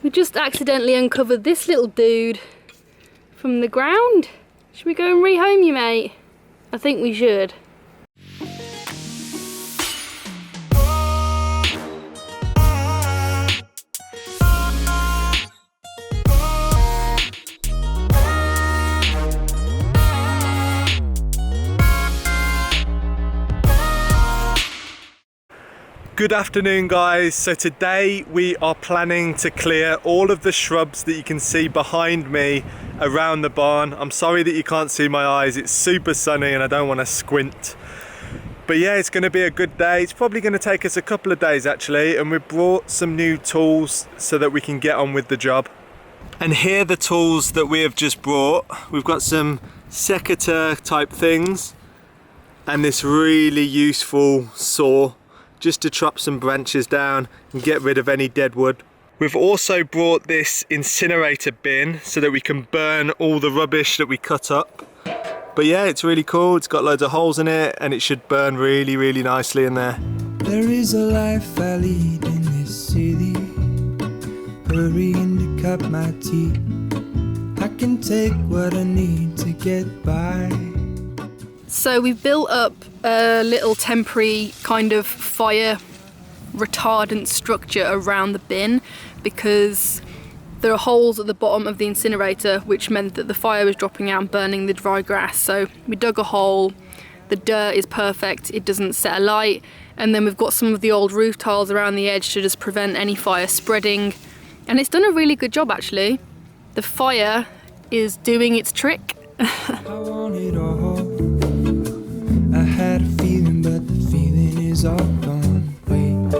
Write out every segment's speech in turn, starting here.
We just accidentally uncovered this little dude from the ground. Should we go and rehome you, mate? I think we should. Good afternoon, guys. So today we are planning to clear all of the shrubs that you can see behind me around the barn. I'm sorry that you can't see my eyes, it's super sunny and I don't want to squint. But yeah, it's going to be a good day. It's probably going to take us a couple of days actually, and we've brought some new tools so that we can get on with the job. And here are the tools that we have just brought. We've got some secateur type things and this really useful saw, just to chop some branches down and get rid of any dead wood. We've also brought this incinerator bin so that we can burn all the rubbish that we cut up. But yeah, it's really cool. It's got loads of holes in it and it should burn really, really nicely in there. There is a life I lead in this city, hurrying to cut my teeth. I can take what I need to get by. So we've built up a little temporary kind of fire retardant structure around the bin because there are holes at the bottom of the incinerator which meant that the fire was dropping out and burning the dry grass. So we dug a hole, the dirt is perfect, it doesn't set alight, and then we've got some of the old roof tiles around the edge to just prevent any fire spreading, and it's done a really good job actually. The fire is doing its trick. I want it all. I had a feeling, but the feeling is all gone. Wait,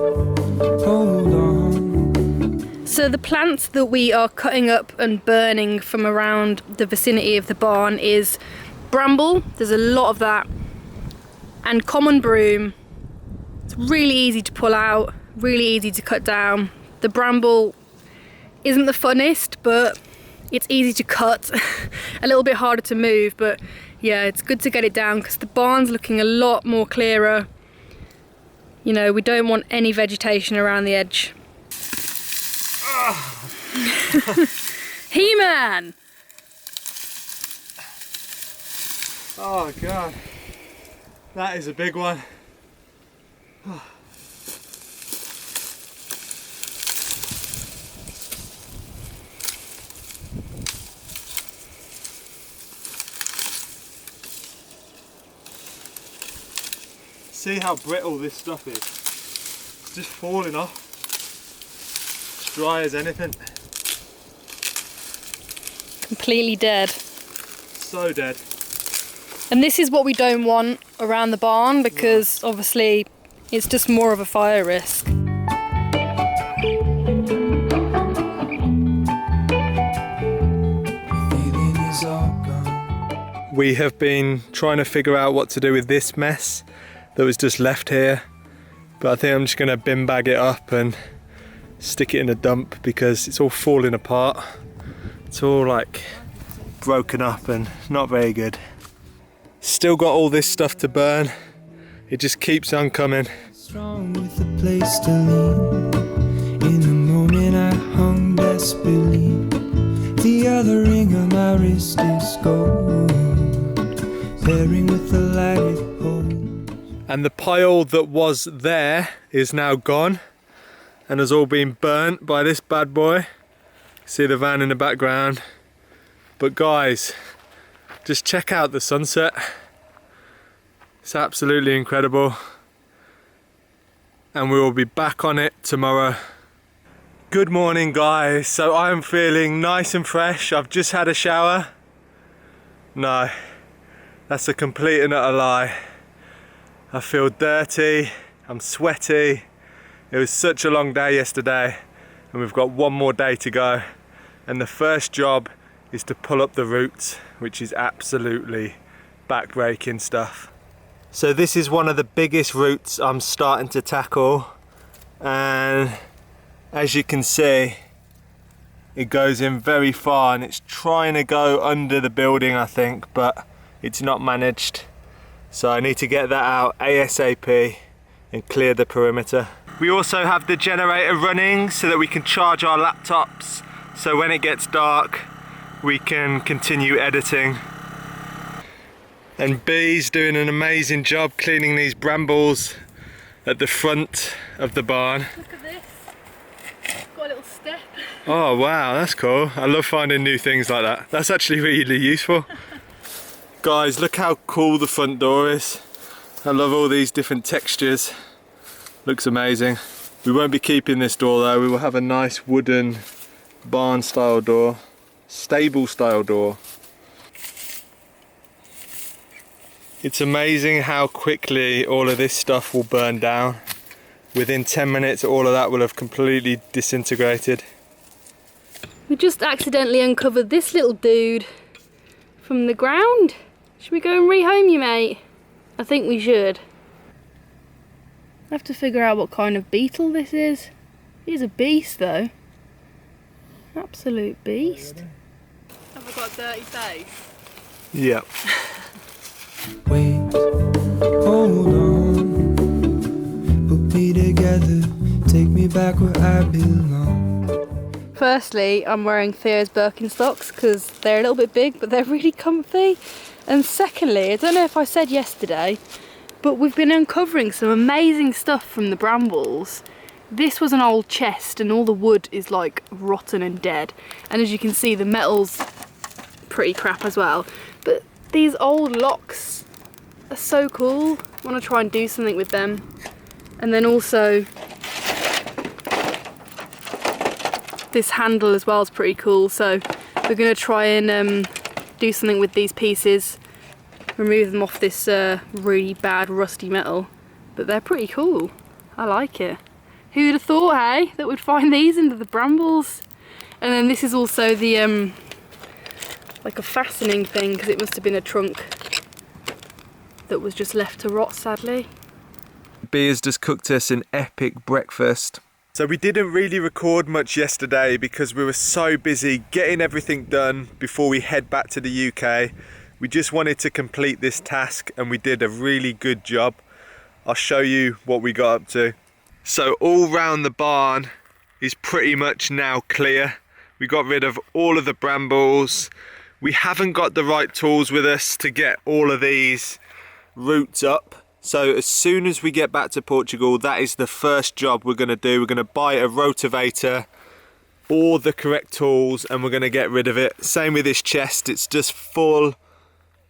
hold on. So the plants that we are cutting up and burning from around the vicinity of the barn is bramble, there's a lot of that, and common broom. It's really easy to pull out, really easy to cut down. The bramble isn't the funnest, but it's easy to cut, a little bit harder to move, but yeah, it's good to get it down because the barn's looking a lot more clearer. You know, we don't want any vegetation around the edge. He-Man! Oh God, that is a big one. See how brittle this stuff is. It's just falling off. It's dry as anything. Completely dead. So dead. And this is what we don't want around the barn because obviously it's just more of a fire risk. We have been trying to figure out what to do with this mess that was just left here, but I think I'm just gonna bin bag it up and stick it in a dump because it's all falling apart. It's all like broken up and not very good. Still got all this stuff to burn. It just keeps on coming. Strong with a place to lean. In the moment I hung desperately. The other ring on my wrist is gold, pairing with the light it holds. And the pile that was there is now gone and has all been burnt by this bad boy. See the van in the background. But guys, just check out the sunset. It's absolutely incredible. And we will be back on it tomorrow. Good morning, guys. So I'm feeling nice and fresh. I've just had a shower. No, that's a complete and utter lie. I feel dirty, I'm sweaty. It was such a long day yesterday and we've got one more day to go. And the first job is to pull up the roots, which is absolutely back-breaking stuff. So this is one of the biggest roots I'm starting to tackle, and as you can see, it goes in very far and it's trying to go under the building, I think, but it's not managed. So I need to get that out ASAP and clear the perimeter. We also have the generator running so that we can charge our laptops, so when it gets dark we can continue editing. And B's doing an amazing job cleaning these brambles at the front of the barn. Look at this. Got a little step. Oh wow, that's cool. I love finding new things like that. That's actually really useful. Guys, look how cool the front door is. I love all these different textures. Looks amazing. We won't be keeping this door though. We will have a nice wooden barn style door. Stable style door. It's amazing how quickly all of this stuff will burn down. Within 10 minutes all of that will have completely disintegrated. We just accidentally uncovered this little dude from the ground. Should we go and rehome you, mate? I think we should. I have to figure out what kind of beetle this is. He's a beast though. Absolute beast. Have I got a dirty face? Yeah. Wait, hold on. Put me together, take me back where I belong. Firstly, I'm wearing Theo's Birkenstocks because they're a little bit big, but they're really comfy. And secondly, I don't know if I said yesterday, but we've been uncovering some amazing stuff from the brambles. This was an old chest and all the wood is like rotten and dead. And as you can see, the metal's pretty crap as well. But these old locks are so cool. I want to try and do something with them. And then also this handle as well is pretty cool. So we're going to try and do something with these pieces, remove them off this really bad rusty metal. But they're pretty cool. I like it. Who'd have thought, hey, that we'd find these under the brambles? And then this is also the like a fastening thing, because it must have been a trunk that was just left to rot, sadly. B has just cooked us an epic breakfast. So we didn't really record much yesterday because we were so busy getting everything done before we head back to the UK. We just wanted to complete this task and we did a really good job. I'll show you what we got up to. So all round the barn is pretty much now clear. We got rid of all of the brambles. We haven't got the right tools with us to get all of these roots up. So as soon as we get back to Portugal, that is the first job we're going to do. We're going to buy a rotavator, all the correct tools, and we're going to get rid of it. Same with this chest, it's just full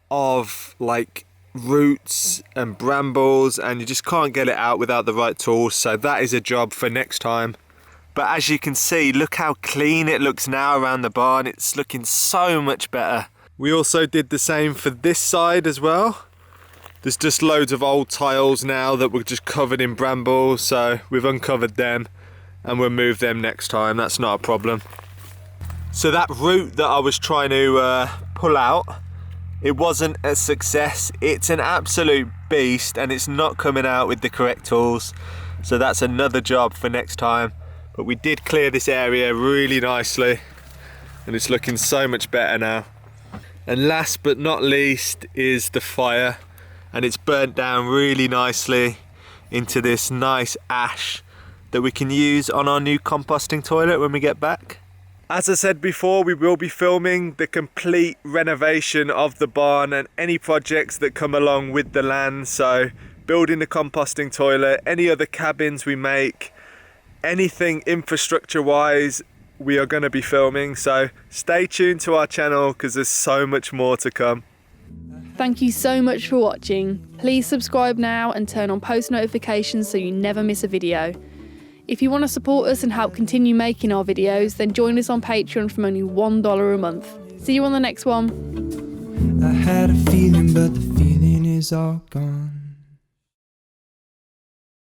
of like roots and brambles and you just can't get it out without the right tools. So that is a job for next time. But as you can see, look how clean it looks now around the barn. It's looking so much better. We also did the same for this side as well. There's just loads of old tiles now that were just covered in brambles, so we've uncovered them and we'll move them next time. That's not a problem. So that root that I was trying to pull out, it wasn't a success. It's an absolute beast and it's not coming out with the correct tools. So that's another job for next time. But we did clear this area really nicely and it's looking so much better now. And last but not least is the fire, and it's burnt down really nicely into this nice ash that we can use on our new composting toilet when we get back. As I said before, we will be filming the complete renovation of the barn and any projects that come along with the land. So building the composting toilet, any other cabins we make, anything infrastructure wise, we are going to be filming. So stay tuned to our channel because there's so much more to come. Thank you so much for watching. Please subscribe now and turn on post notifications so you never miss a video. If you want to support us and help continue making our videos, then join us on Patreon from only $1 a month. See you on the next one. I had a feeling, but the feeling is all gone.